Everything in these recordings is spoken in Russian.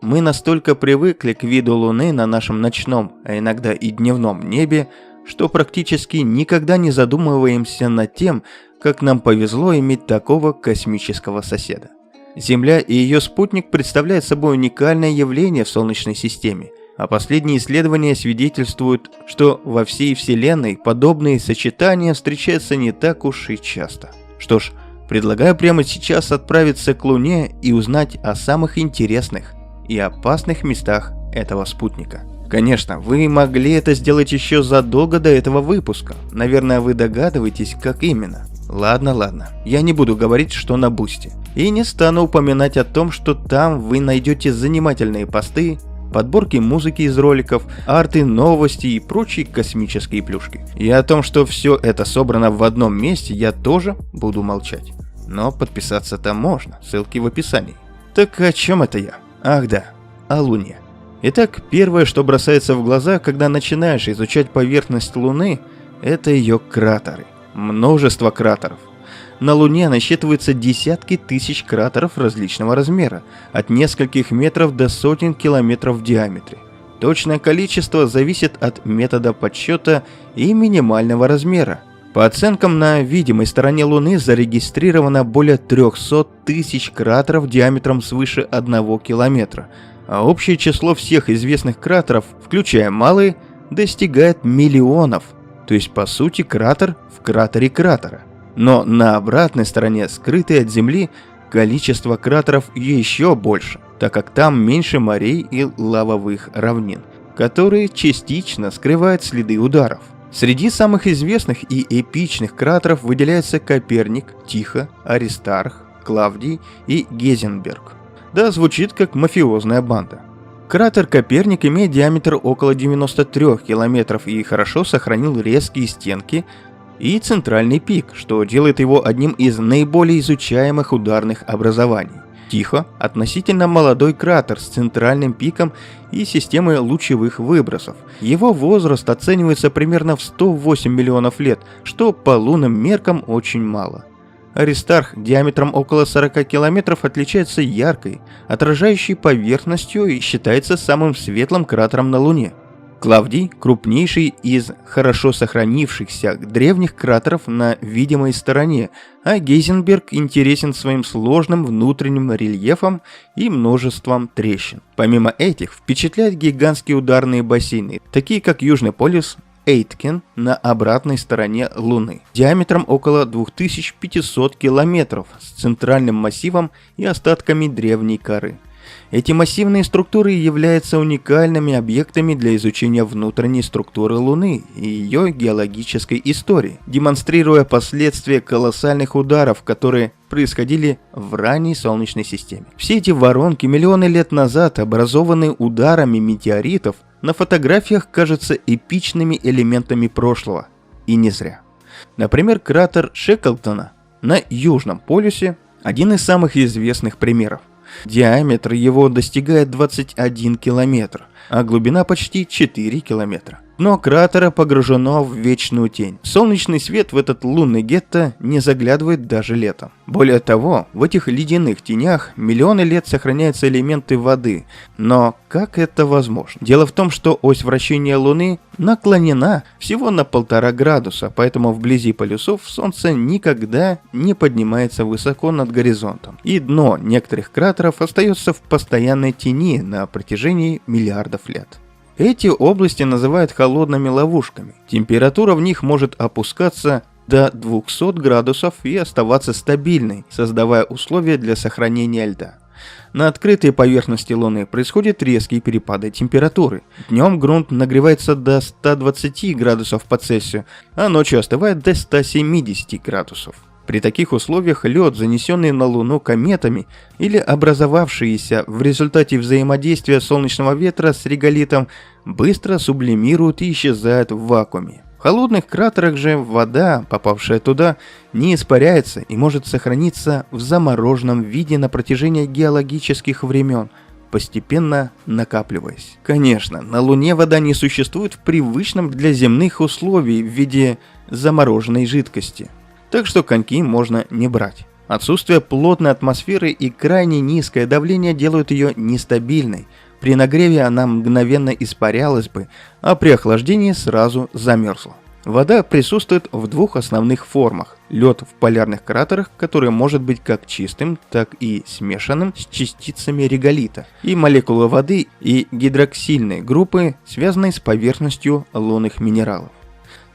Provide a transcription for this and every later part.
мы настолько привыкли к виду Луны на нашем ночном, а иногда и дневном небе, что практически никогда не задумываемся над тем, как нам повезло иметь такого космического соседа. Земля и ее спутник представляют собой уникальное явление в Солнечной системе, а последние исследования свидетельствуют, что во всей Вселенной подобные сочетания встречаются не так уж и часто. Что ж, предлагаю прямо сейчас отправиться к Луне и узнать о самых интересных и опасных местах этого спутника. Конечно, вы могли это сделать еще задолго до этого выпуска. Наверное, вы догадываетесь, как именно. Ладно, я не буду говорить, что на Бусти. И не стану упоминать о том, что там вы найдете занимательные посты, подборки музыки из роликов, арты, новости и прочие космические плюшки. И о том, что все это собрано в одном месте, я тоже буду молчать. Но подписаться там можно, ссылки в описании. Так о чем это я? Ах да, о Луне. Итак, первое, что бросается в глаза, когда начинаешь изучать поверхность Луны, это ее кратеры. Множество кратеров. На Луне насчитывается десятки тысяч кратеров различного размера, от нескольких метров до сотен километров в диаметре. Точное количество зависит от метода подсчета и минимального размера. По оценкам, на видимой стороне Луны зарегистрировано более 300 тысяч кратеров диаметром свыше 1 километра, а общее число всех известных кратеров, включая малые, достигает миллионов. То есть, по сути, кратер в кратере кратера. Но на обратной стороне, скрытой от Земли, количество кратеров еще больше, так как там меньше морей и лавовых равнин, которые частично скрывают следы ударов. Среди самых известных и эпичных кратеров выделяются Коперник, Тихо, Аристарх, Клавдий и Гейзенберг. Да, звучит как мафиозная банда. Кратер Коперник имеет диаметр около 93 километров и хорошо сохранил резкие стенки и центральный пик, что делает его одним из наиболее изучаемых ударных образований. Тихо – относительно молодой кратер с центральным пиком и системой лучевых выбросов. Его возраст оценивается примерно в 108 миллионов лет, что по лунным меркам очень мало. Аристарх диаметром около 40 километров отличается яркой, отражающей поверхностью и считается самым светлым кратером на Луне. Клавдий – крупнейший из хорошо сохранившихся древних кратеров на видимой стороне, а Гейзенберг интересен своим сложным внутренним рельефом и множеством трещин. Помимо этих, впечатляют гигантские ударные бассейны, такие как Южный полюс, Эйткен на обратной стороне Луны, диаметром около 2500 километров, с центральным массивом и остатками древней коры. Эти массивные структуры являются уникальными объектами для изучения внутренней структуры Луны и ее геологической истории, демонстрируя последствия колоссальных ударов, которые происходили в ранней Солнечной системе. Все эти воронки миллионы лет назад, образованные ударами метеоритов, на фотографиях кажутся эпичными элементами прошлого. И не зря. Например, кратер Шеклтона на Южном полюсе – один из самых известных примеров. Диаметр его достигает 21 километр, а глубина почти 4 километра. Дно кратера погружено в вечную тень. Солнечный свет в этот лунный гетто не заглядывает даже летом. Более того, в этих ледяных тенях миллионы лет сохраняются элементы воды. Но как это возможно? Дело в том, что ось вращения Луны наклонена всего на 1,5 градуса, поэтому вблизи полюсов Солнце никогда не поднимается высоко над горизонтом. И дно некоторых кратеров остается в постоянной тени на протяжении миллиардов лет. Эти области называют холодными ловушками. Температура в них может опускаться до 200 градусов и оставаться стабильной, создавая условия для сохранения льда. На открытой поверхности Луны происходят резкие перепады температуры. Днем грунт нагревается до 120 градусов по Цельсию, а ночью остывает до 170 градусов. При таких условиях лед, занесенный на Луну кометами или образовавшийся в результате взаимодействия солнечного ветра с реголитом, быстро сублимируют и исчезают в вакууме. В холодных кратерах же вода, попавшая туда, не испаряется и может сохраниться в замороженном виде на протяжении геологических времен, постепенно накапливаясь. Конечно, на Луне вода не существует в привычном для земных условий в виде замороженной жидкости. Так что коньки можно не брать. Отсутствие плотной атмосферы и крайне низкое давление делают ее нестабильной. При нагреве она мгновенно испарялась бы, а при охлаждении сразу замерзла. Вода присутствует в двух основных формах. Лед в полярных кратерах, который может быть как чистым, так и смешанным с частицами реголита, и молекулы воды и гидроксильные группы, связанные с поверхностью лунных минералов.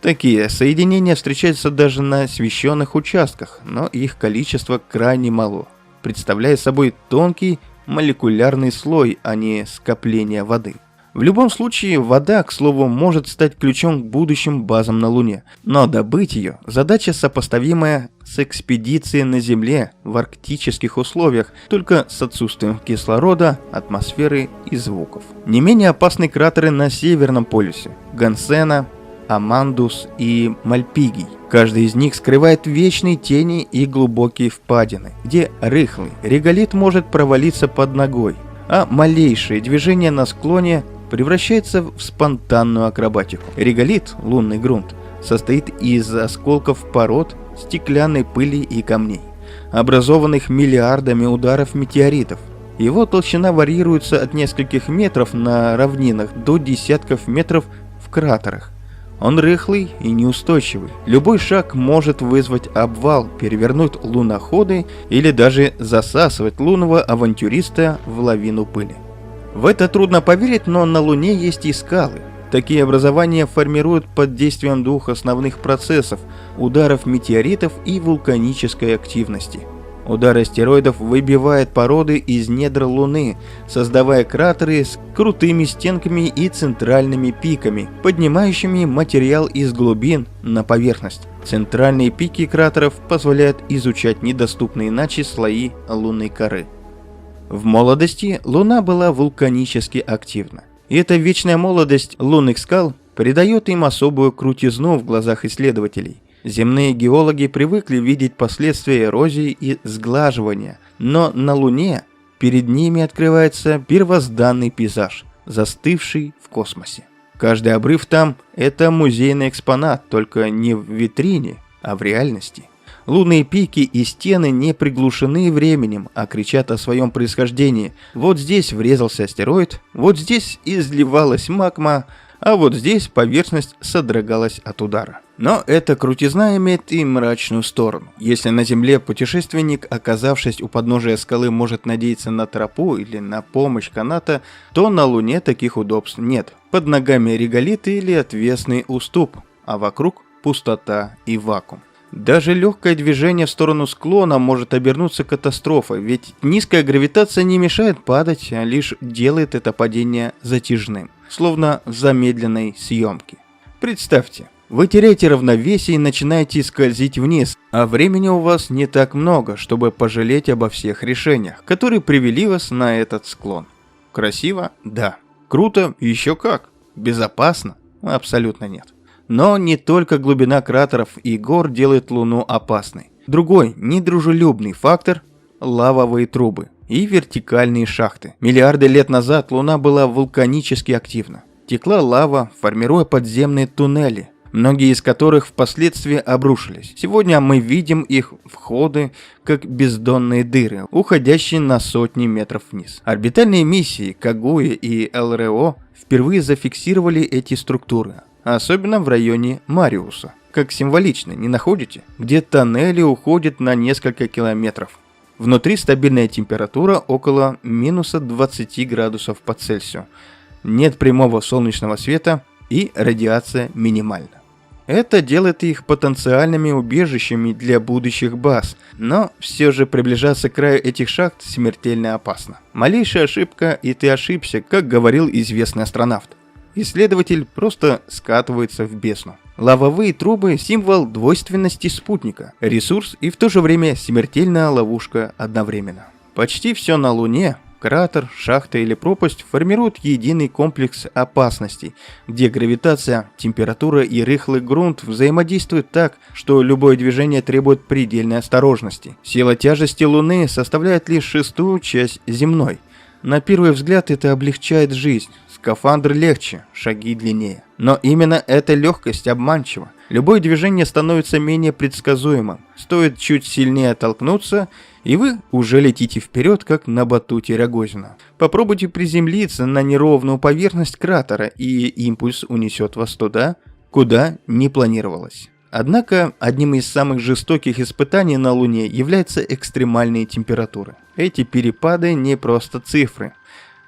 Такие соединения встречаются даже на освещенных участках, но их количество крайне мало, представляя собой тонкий молекулярный слой, а не скопление воды. В любом случае, вода, к слову, может стать ключом к будущим базам на Луне, но добыть ее – задача, сопоставимая с экспедицией на Земле в арктических условиях, только с отсутствием кислорода, атмосферы и звуков. Не менее опасны кратеры на Северном полюсе – Гансена, Амандус и Мальпигий. Каждый из них скрывает вечные тени и глубокие впадины, где рыхлый реголит может провалиться под ногой, а малейшее движение на склоне превращается в спонтанную акробатику. Реголит, лунный грунт, состоит из осколков пород, стеклянной пыли и камней, образованных миллиардами ударов метеоритов. Его толщина варьируется от нескольких метров на равнинах до десятков метров в кратерах. Он рыхлый и неустойчивый. Любой шаг может вызвать обвал, перевернуть луноходы или даже засасывать лунного авантюриста в лавину пыли. В это трудно поверить, но на Луне есть и скалы. Такие образования формируют под действием двух основных процессов – ударов метеоритов и вулканической активности. Удар астероидов выбивает породы из недр Луны, создавая кратеры с крутыми стенками и центральными пиками, поднимающими материал из глубин на поверхность. Центральные пики кратеров позволяют изучать недоступные иначе слои лунной коры. В молодости Луна была вулканически активна. И эта вечная молодость лунных скал придает им особую крутизну в глазах исследователей. Земные геологи привыкли видеть последствия эрозии и сглаживания, но на Луне перед ними открывается первозданный пейзаж, застывший в космосе. Каждый обрыв там – это музейный экспонат, только не в витрине, а в реальности. Лунные пики и стены не приглушены временем, а кричат о своем происхождении. Вот здесь врезался астероид, вот здесь изливалась магма, а вот здесь поверхность содрогалась от удара. Но эта крутизна имеет и мрачную сторону. Если на Земле путешественник, оказавшись у подножия скалы, может надеяться на тропу или на помощь каната, то на Луне таких удобств нет. Под ногами реголит или отвесный уступ, а вокруг пустота и вакуум. Даже легкое движение в сторону склона может обернуться катастрофой, ведь низкая гравитация не мешает падать, а лишь делает это падение затяжным, словно в замедленной съемке. Представьте, вы теряете равновесие и начинаете скользить вниз, а времени у вас не так много, чтобы пожалеть обо всех решениях, которые привели вас на этот склон. Красиво? Да. Круто? Еще как. Безопасно? Абсолютно нет. Но не только глубина кратеров и гор делает Луну опасной. Другой, недружелюбный фактор – лавовые трубы и вертикальные шахты. Миллиарды лет назад Луна была вулканически активна. Текла лава, формируя подземные туннели, многие из которых впоследствии обрушились. Сегодня мы видим их входы как бездонные дыры, уходящие на сотни метров вниз. Орбитальные миссии Кагуя и ЛРО впервые зафиксировали эти структуры. Особенно в районе Мариуса. Как символично, не находите? Где тоннели уходят на несколько километров. Внутри стабильная температура около минуса 20 градусов по Цельсию. Нет прямого солнечного света и радиация минимальна. Это делает их потенциальными убежищами для будущих баз, но все же приближаться к краю этих шахт смертельно опасно. Малейшая ошибка, и ты ошибся, как говорил известный астронавт. Исследователь просто скатывается в бездну. Лавовые трубы – символ двойственности спутника, ресурс и в то же время смертельная ловушка одновременно. Почти все на Луне – кратер, шахта или пропасть – формируют единый комплекс опасностей, где гравитация, температура и рыхлый грунт взаимодействуют так, что любое движение требует предельной осторожности. Сила тяжести Луны составляет лишь шестую часть земной. На первый взгляд это облегчает жизнь. Скафандр легче, шаги длиннее. Но именно эта легкость обманчива. Любое движение становится менее предсказуемым. Стоит чуть сильнее оттолкнуться, и вы уже летите вперед, как на батуте Рогозина. Попробуйте приземлиться на неровную поверхность кратера, и импульс унесет вас туда, куда не планировалось. Однако, одним из самых жестоких испытаний на Луне являются экстремальные температуры. Эти перепады не просто цифры.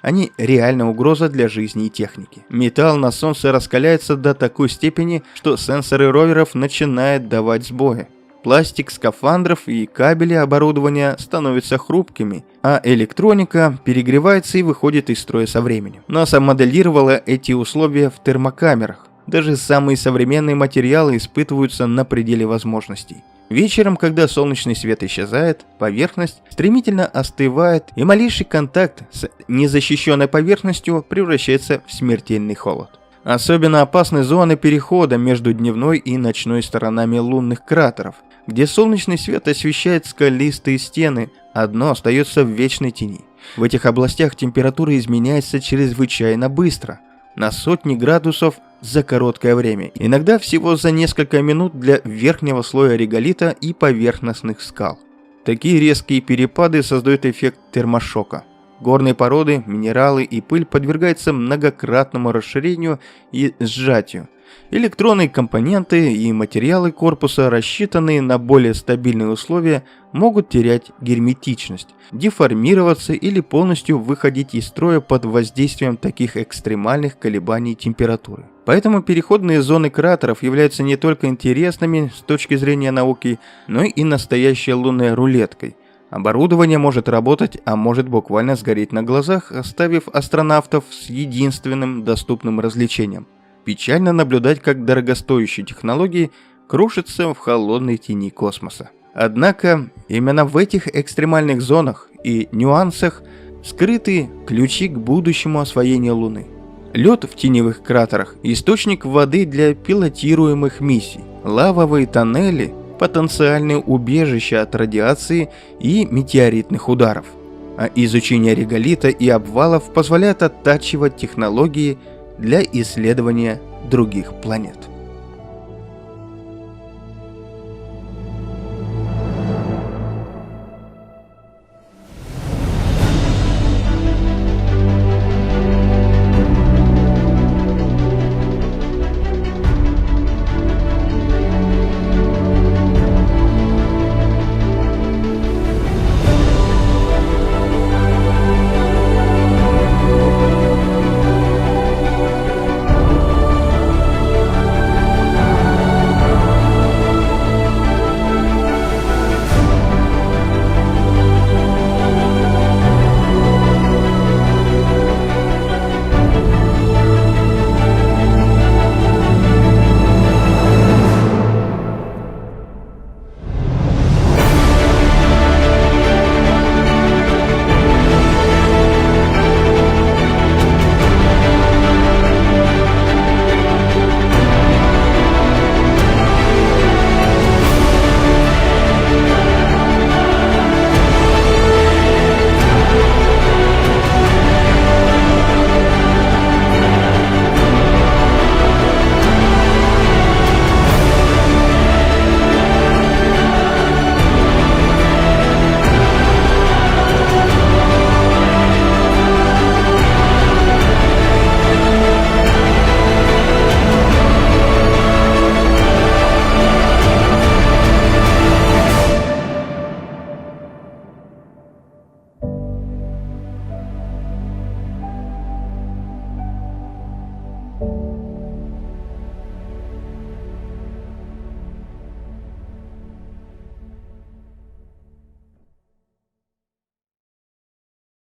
Они реальная угроза для жизни и техники. Металл на Солнце раскаляется до такой степени, что сенсоры роверов начинают давать сбои. Пластик скафандров и кабели оборудования становятся хрупкими, а электроника перегревается и выходит из строя со временем. НАСА моделировала эти условия в термокамерах. Даже самые современные материалы испытываются на пределе возможностей. Вечером, когда солнечный свет исчезает, поверхность стремительно остывает, и малейший контакт с незащищенной поверхностью превращается в смертельный холод. Особенно опасны зоны перехода между дневной и ночной сторонами лунных кратеров, где солнечный свет освещает скалистые стены, а дно остается в вечной тени. В этих областях температура изменяется чрезвычайно быстро, на сотни градусов за короткое время, иногда всего за несколько минут для верхнего слоя реголита и поверхностных скал. Такие резкие перепады создают эффект термошока. Горные породы, минералы и пыль подвергаются многократному расширению и сжатию. Электронные компоненты и материалы корпуса, рассчитанные на более стабильные условия, могут терять герметичность, деформироваться или полностью выходить из строя под воздействием таких экстремальных колебаний температуры. Поэтому переходные зоны кратеров являются не только интересными с точки зрения науки, но и настоящей лунной рулеткой. Оборудование может работать, а может буквально сгореть на глазах, оставив астронавтов с единственным доступным развлечением. Печально наблюдать, как дорогостоящие технологии крушатся в холодной тени космоса. Однако, именно в этих экстремальных зонах и нюансах скрыты ключи к будущему освоению Луны. Лед в теневых кратерах – источник воды для пилотируемых миссий. Лавовые тоннели – потенциальные убежища от радиации и метеоритных ударов. А изучение реголита и обвалов позволяет оттачивать технологии для исследования других планет.